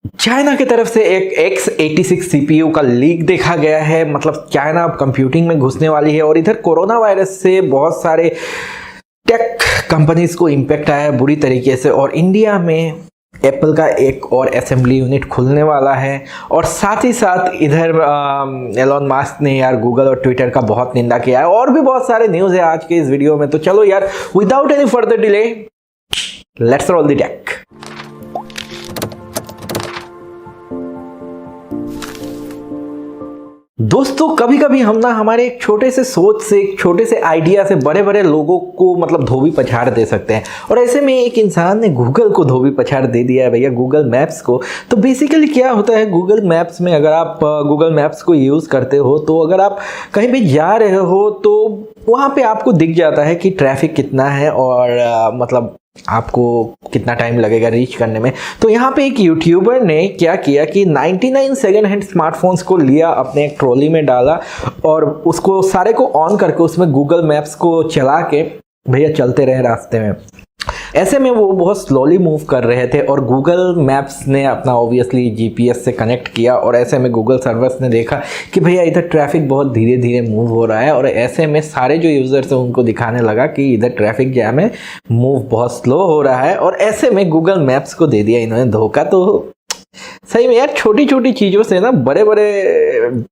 China की तरफ से एक X86 सीपीयू का लीक देखा गया है। मतलब चाइना अब कंप्यूटिंग में घुसने वाली है और इधर कोरोना वायरस से बहुत सारे टेक कंपनीज को इम्पैक्ट आया है बुरी तरीके से, और इंडिया में एप्पल का एक और असेंबली यूनिट खुलने वाला है। और साथ ही साथ इधर एलोन मस्क ने यार गूगल और ट्विटर का बहुत निंदा किया है, और भी बहुत सारे न्यूज़ है आज के इस वीडियो में। तो चलो यार, without any further delay, let's roll the deck. दोस्तों, कभी कभी हम ना हमारे एक छोटे से सोच से, एक छोटे से आइडिया से बड़े बड़े लोगों को मतलब धोबी पछाड़ दे सकते हैं। और ऐसे में एक इंसान ने गूगल को धोबी पछाड़ दे दिया है भैया, गूगल मैप्स को। तो बेसिकली क्या होता है, गूगल मैप्स में अगर आप गूगल मैप्स को यूज़ करते हो तो अगर आप कहीं भी जा रहे हो तो वहाँ पे आपको दिख जाता है कि ट्रैफिक कितना है और मतलब आपको कितना टाइम लगेगा रीच करने में। तो यहाँ पे एक यूट्यूबर ने क्या किया कि 99 सेकेंड हैंड स्मार्टफोन्स को लिया, अपने एक ट्रॉली में डाला और उसको सारे को ऑन करके उसमें गूगल मैप्स को चला के भैया चलते रहे रास्ते में। ऐसे में वो बहुत स्लोली मूव कर रहे थे और गूगल मैप्स ने अपना ऑब्वियसली जीपीएस से कनेक्ट किया, और ऐसे में गूगल सर्वर्स ने देखा कि भैया इधर ट्रैफिक बहुत धीरे धीरे मूव हो रहा है। और ऐसे में सारे जो यूज़र्स हैं उनको दिखाने लगा कि इधर ट्रैफिक जैम है, मूव बहुत स्लो हो रहा है। और ऐसे में गूगल मैप्स को दे दिया इन्होंने धोखा। तो सही में यार, छोटी छोटी चीज़ों से ना बड़े बड़े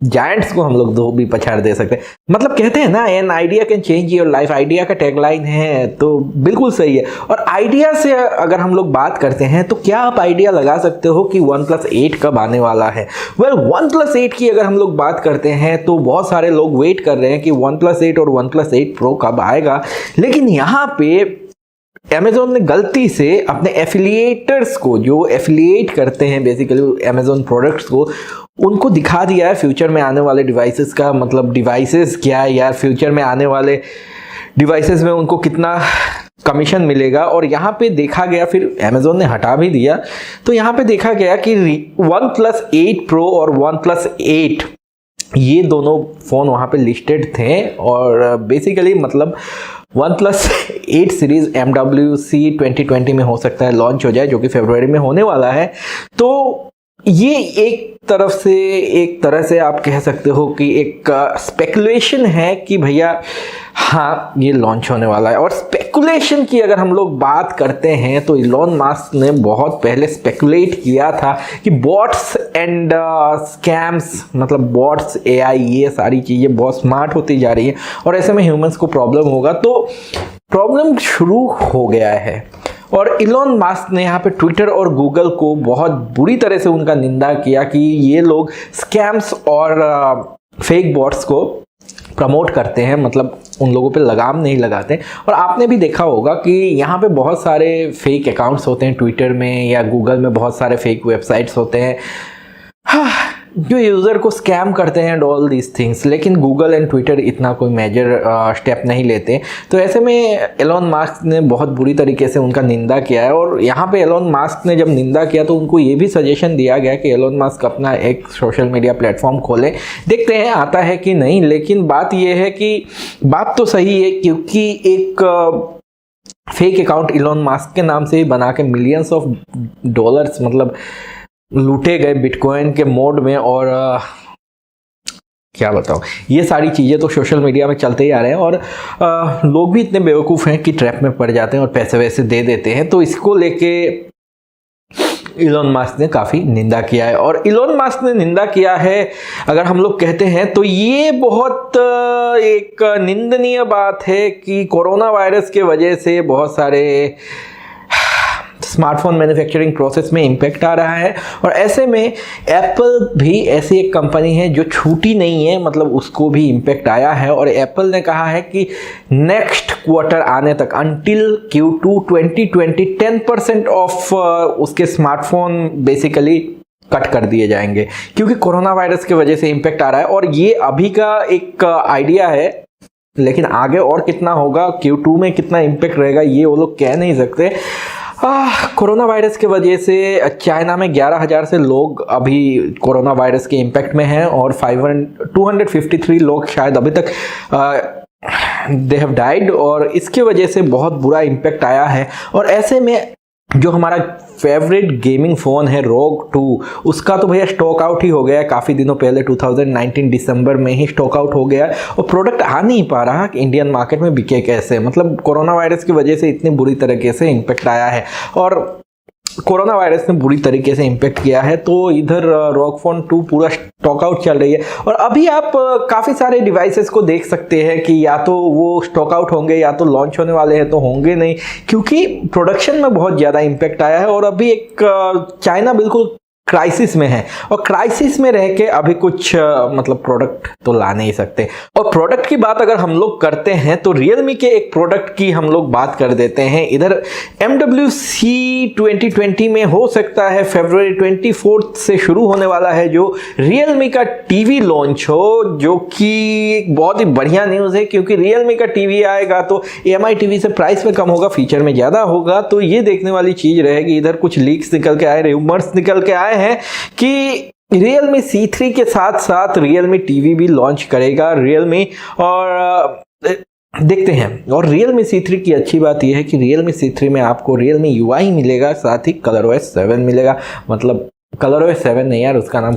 जायंट्स को हम लोग धोबी पछाड़ दे सकते हैं। मतलब कहते हैं ना, an idea can change your life, Idea का टैगलाइन है, तो बिल्कुल सही है। और आइडिया से अगर हम लोग बात करते हैं तो क्या आप आइडिया लगा सकते हो कि OnePlus 8 कब आने वाला है? वेल, OnePlus 8 की अगर हम लोग बात करते हैं तो बहुत सारे लोग वेट कर रहे हैं कि OnePlus 8 और OnePlus 8 Pro कब आएगा। लेकिन यहाँ पे Amazon ने गलती से अपने एफिलिएटर्स को, जो एफिलिएट करते हैं बेसिकली Amazon प्रोडक्ट्स को, उनको दिखा दिया है फ्यूचर में आने वाले डिवाइसेस का। मतलब डिवाइसेस क्या है यार, फ्यूचर में आने वाले डिवाइसेस में उनको कितना कमीशन मिलेगा। और यहाँ पे देखा गया, फिर Amazon ने हटा भी दिया, तो यहाँ पे देखा गया कि OnePlus 8 Pro और OnePlus 8 ये दोनों फ़ोन वहाँ पे लिस्टेड थे। और बेसिकली मतलब OnePlus 8 सीरीज़ MWC 2020 में हो सकता है लॉन्च हो जाए, जो कि फरवरी में होने वाला है। तो ये एक तरह से आप कह सकते हो कि एक स्पेकुलेशन है कि भैया हाँ, ये लॉन्च होने वाला है। और स्पेकुलेशन की अगर हम लोग बात करते हैं तो इलॉन मस्क ने बहुत पहले स्पेकुलेट किया था कि बॉट्स एंड स्कैम्स, मतलब बॉट्स, AI, ये सारी चीज़ें बहुत स्मार्ट होती जा रही है और ऐसे में ह्यूमंस को प्रॉब्लम होगा। तो प्रॉब्लम शुरू हो गया है और इलॉन मस्क ने यहाँ पे ट्विटर और गूगल को बहुत बुरी तरह से उनका निंदा किया कि ये लोग स्कैम्स और फेक बॉट्स को प्रमोट करते हैं, मतलब उन लोगों पे लगाम नहीं लगाते। और आपने भी देखा होगा कि यहाँ पे बहुत सारे फेक अकाउंट्स होते हैं ट्विटर में या गूगल में, बहुत सारे फेक वेबसाइट्स होते हैं जो यूज़र को स्कैम करते हैं एंड ऑल दीज थिंग्स। लेकिन गूगल एंड ट्विटर इतना कोई मेजर स्टेप नहीं लेते। तो ऐसे में एलोन मस्क ने बहुत बुरी तरीके से उनका निंदा किया है। और यहाँ पे एलोन मस्क ने जब निंदा किया तो उनको ये भी सजेशन दिया गया कि एलोन मस्क अपना एक सोशल मीडिया प्लेटफॉर्म खोले, देखते हैं आता है कि नहीं। लेकिन बात ये है कि बात तो सही है, क्योंकि एक फेक अकाउंट इलॉन मस्क के नाम से ही बना के मिलियंस ऑफ डॉलर्स मतलब लूटे गए बिटकॉइन के मोड में। और क्या बताऊँ, ये सारी चीज़ें तो सोशल मीडिया में चलते ही आ रहे हैं। और लोग भी इतने बेवकूफ़ हैं कि ट्रैप में पड़ जाते हैं और पैसे वैसे दे देते हैं। तो इसको लेके इलॉन मस्क ने काफ़ी निंदा किया है। और इलॉन मस्क ने निंदा किया है, अगर हम लोग कहते हैं तो ये बहुत एक निंदनीय बात है कि कोरोना वायरस के वजह से बहुत सारे स्मार्टफोन मैन्युफैक्चरिंग प्रोसेस में इम्पैक्ट आ रहा है। और ऐसे में एप्पल भी ऐसी एक कंपनी है जो छूटी नहीं है, मतलब उसको भी इम्पैक्ट आया है। और एप्पल ने कहा है कि नेक्स्ट क्वार्टर आने तक, अंटिल Q2 2020, 10% ऑफ उसके स्मार्टफोन बेसिकली कट कर दिए जाएंगे, क्योंकि कोरोना वायरस की वजह से इम्पैक्ट आ रहा है। और ये अभी का एक आइडिया है, लेकिन आगे और कितना होगा, Q2 में कितना इम्पैक्ट रहेगा, ये वो लोग कह नहीं सकते। कोरोना वायरस के वजह से चाइना में 11,000 से लोग अभी कोरोना वायरस के इम्पैक्ट में हैं और 253 लोग शायद अभी तक दे हैव डाइड। और इसके वजह से बहुत बुरा इम्पैक्ट आया है। और ऐसे में जो हमारा फेवरेट गेमिंग फ़ोन है ROG 2, उसका तो भैया स्टॉक आउट ही हो गया है काफ़ी दिनों पहले। 2019 दिसंबर में ही स्टॉक आउट हो गया है और प्रोडक्ट आ नहीं पा रहा कि इंडियन मार्केट में बिके कैसे। मतलब कोरोना वायरस की वजह से इतनी बुरी तरीके से इम्पेक्ट आया है और कोरोना वायरस ने बुरी तरीके से इम्पेक्ट किया है, तो इधर ROG Phone 2 पूरा स्टॉक आउट चल रही है। और अभी आप काफ़ी सारे डिवाइसेस को देख सकते हैं कि या तो वो स्टॉक आउट होंगे या तो लॉन्च होने वाले हैं, तो होंगे नहीं, क्योंकि प्रोडक्शन में बहुत ज़्यादा इम्पेक्ट आया है। और अभी एक चाइना बिल्कुल क्राइसिस में है और क्राइसिस में रह के अभी कुछ मतलब प्रोडक्ट तो ला नहीं सकते। और प्रोडक्ट की बात अगर हम लोग करते हैं तो Realme के एक प्रोडक्ट की हम लोग बात कर देते हैं। इधर MWC 2020 में हो सकता है फरवरी 24 से शुरू होने वाला है जो Realme का टीवी लॉन्च हो, जो कि एक बहुत ही बढ़िया न्यूज़ है, क्योंकि Realme का टीवी आएगा तो MI टीवी से प्राइस में कम होगा, फीचर में ज़्यादा होगा, तो ये देखने वाली चीज़ रहेगी। इधर कुछ लीक्स निकल के आए, रूमर्स निकल के आए हैं कि Realme C3 के साथ साथ Realme TV भी लॉन्च करेगा Realme, और देखते हैं। और Realme C3 की अच्छी बात यह है कि Realme C3 में आपको Realme UI मिलेगा, साथ ही ColorOS 7 मिलेगा। मतलब ColorOS 7 नहीं यार, उसका नाम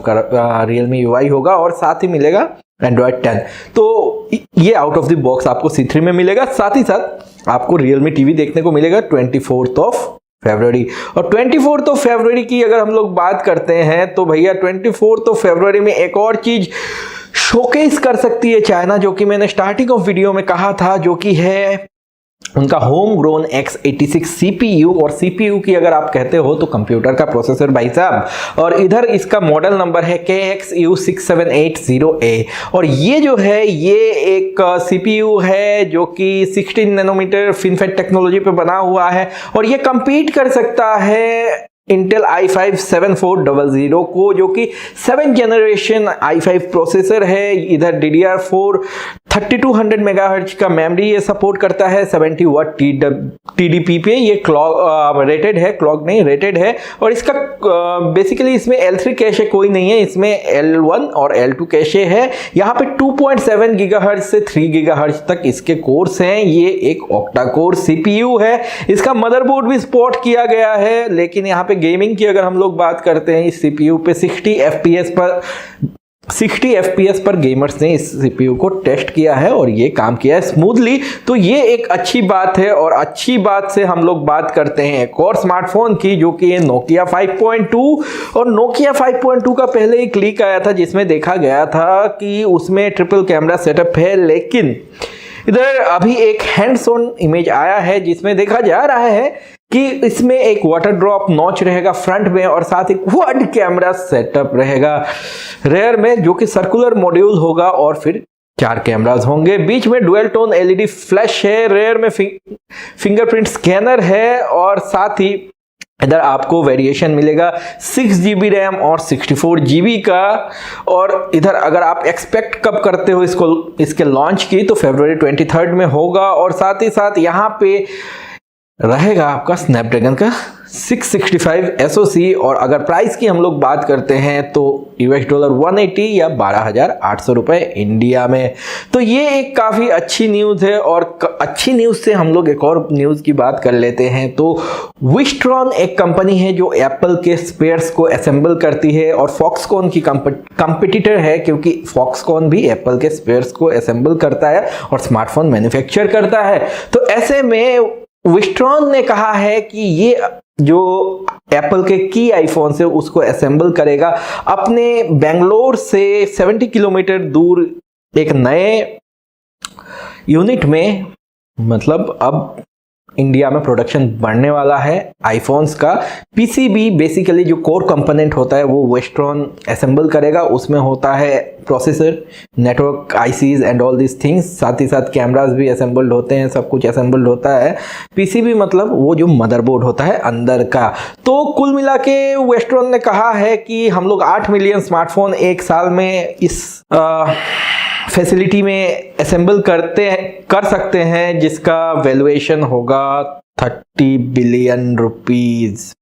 Realme UI होगा, और साथ ही मिलेगा Android 10। तो ये आउट ऑफ द बॉक्स आपको C3 में मिलेगा। साथ ही साथ आपको Realme TV देखने को मिलेगा 24 फरवरी। और 24 फरवरी की अगर हम लोग बात करते हैं तो भैया 24 फरवरी में एक और चीज शोकेस कर सकती है चाइना, जो कि मैंने स्टार्टिंग ऑफ वीडियो में कहा था, जो कि है उनका होम ग्रोन x86 CPU। और CPU की अगर आप कहते हो तो कंप्यूटर का प्रोसेसर भाई साहब। और इधर इसका मॉडल नंबर है KXU6780A। और ये जो है ये एक CPU है जो कि 16 नैनोमीटर FinFET टेक्नोलॉजी पे बना हुआ है, और ये compete कर सकता है Intel i5 7400 को, जो कि 7th जनरेशन i5 प्रोसेसर है। इधर DDR4 3200 मेगाहर्ट्ज का मेमोरी ये सपोर्ट करता है, 70 वाट TDP पे ये क्लॉक रेटेड है, क्लॉक नहीं रेटेड है। और इसका बेसिकली इसमें L3 कैशे कोई नहीं है, इसमें L1 और L2 कैशे है। यहाँ पे 2.7 गीगाहर्ट्ज से 3 गीगाहर्ट्ज तक इसके कोर्स हैं। ये एक ऑक्टा कोर CPU है। इसका मदरबोर्ड भी सपोर्ट किया गया है, लेकिन यहाँ पे गेमिंग की अगर हम लोग बात करते हैं इस CPU पे 60 FPS पर गेमर्स ने इस CPU को टेस्ट किया है और ये काम किया है स्मूथली। तो ये एक अच्छी बात है। और अच्छी बात से हम लोग बात करते हैं एक और स्मार्टफोन की, जो कि है Nokia 5.2। और Nokia 5.2 का पहले एक लीक आया था जिसमें देखा गया था कि उसमें ट्रिपल कैमरा सेटअप है, लेकिन इधर अभी एक हैंड्स ऑन इमेज आया है जिसमें देखा जा रहा है कि इसमें एक वाटर ड्रॉप नॉच रहेगा फ्रंट में, और साथ ही क्वाड कैमरा सेटअप रहेगा रेयर में, जो कि सर्कुलर मॉड्यूल होगा, और फिर 4 कैमरास होंगे। बीच में डुअल टोन LED फ्लैश है, रेयर में फिंगरप्रिंट स्कैनर है, और साथ ही इधर आपको वेरिएशन मिलेगा 6GB रैम और 64GB का। और इधर अगर आप एक्सपेक्ट कब करते हो इसके लॉन्च की, तो फरवरी 23 में होगा। और साथ ही साथ यहाँ पे रहेगा आपका स्नैपड्रैगन का 665 SoC। और अगर प्राइस की हम लोग बात करते हैं तो $180 या 12,800 रुपए इंडिया में। तो ये एक काफ़ी अच्छी न्यूज़ है। और अच्छी न्यूज़ से हम लोग एक और न्यूज़ की बात कर लेते हैं। तो विस्ट्रॉन एक कंपनी है जो एप्पल के स्पेयर्स को असेंबल करती है, और फॉक्सकॉन की कंपटीटर है, क्योंकि फॉक्सकॉन भी एप्पल के स्पेयर्स को असेंबल करता है और स्मार्टफोन मैन्युफैक्चर करता है। तो ऐसे में विस्ट्रॉन ने कहा है कि ये जो एप्पल के की आईफोन से उसको असेंबल करेगा अपने बेंगलोर से 70 किलोमीटर दूर एक नए यूनिट में। मतलब अब इंडिया में प्रोडक्शन बढ़ने वाला है आईफोन्स का। पीसीबी बेसिकली जो कोर कंपोनेंट होता है वो विस्ट्रॉन असेंबल करेगा। उसमें होता है processor, network ICs and all this things. साथ ही साथ कैमरास भी असेंबल्ड होते हैं, सब कुछ असेंबल्ड होता है। पीसीबी मतलब वो जो मदरबोर्ड होता है अंदर का। तो कुल मिला के विस्ट्रॉन ने कहा है कि हम लोग 8 मिलियन स्मार्टफोन एक साल में इस फैसिलिटी में असेंबल कर सकते हैं, जिसका वैल्यूएशन होगा 30 बिलियन रुपीज।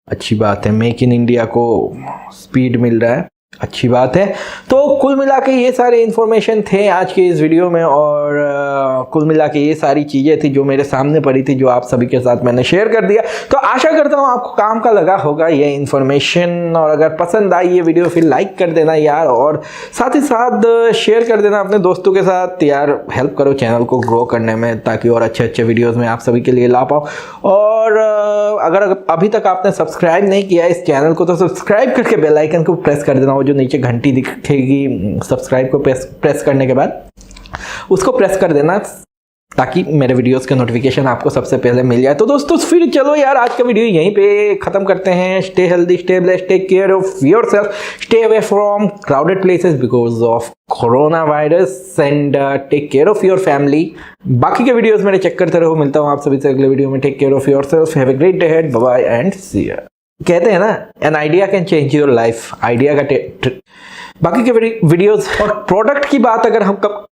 अच्छी बात है, मेक इन इंडिया को स्पीड मिल रहा है। अच्छी बात है। तो कुल मिला के ये सारे इन्फॉर्मेशन थे आज के इस वीडियो में, और कुल मिला के ये सारी चीज़ें थी जो मेरे सामने पड़ी थी, जो आप सभी के साथ मैंने शेयर कर दिया। तो आशा करता हूँ आपको काम का लगा होगा ये इन्फॉर्मेशन, और अगर पसंद आई ये वीडियो फिर लाइक कर देना यार, और साथ ही साथ शेयर कर देना अपने दोस्तों के साथ यार। हेल्प करो चैनल को ग्रो करने में, ताकि और अच्छे अच्छे वीडियोज़ में आप सभी के लिए ला पाओ। और अगर अभी तक आपने सब्सक्राइब नहीं किया इस चैनल को, तो सब्सक्राइब करके बेल आइकन को प्रेस कर देना। वो जो नीचे घंटी दिखेगी सब्सक्राइब को प्रेस करने के बाद उसको प्रेस कर देना, ताकि मेरे वीडियोस के नोटिफिकेशन आपको सबसे पहले मिल जाए। तो दोस्तों फिर चलो यार, आज का वीडियो यहीं पे ख़त्म करते हैं। Stay healthy, stay blessed, take care of yourself, stay away from crowded places because of corona virus, and take care of your family. बाकी के वीडियोस मेरे चेक करते रहो। मिलता हूँ आप सभी से अगले वीडियो में। Take care of yourself, have a great day ahead, bye bye and see you. कहते हैं ना, an idea can change your life. Idea का बाकी के वीडियोस और प्रोडक्ट की बात अगर हम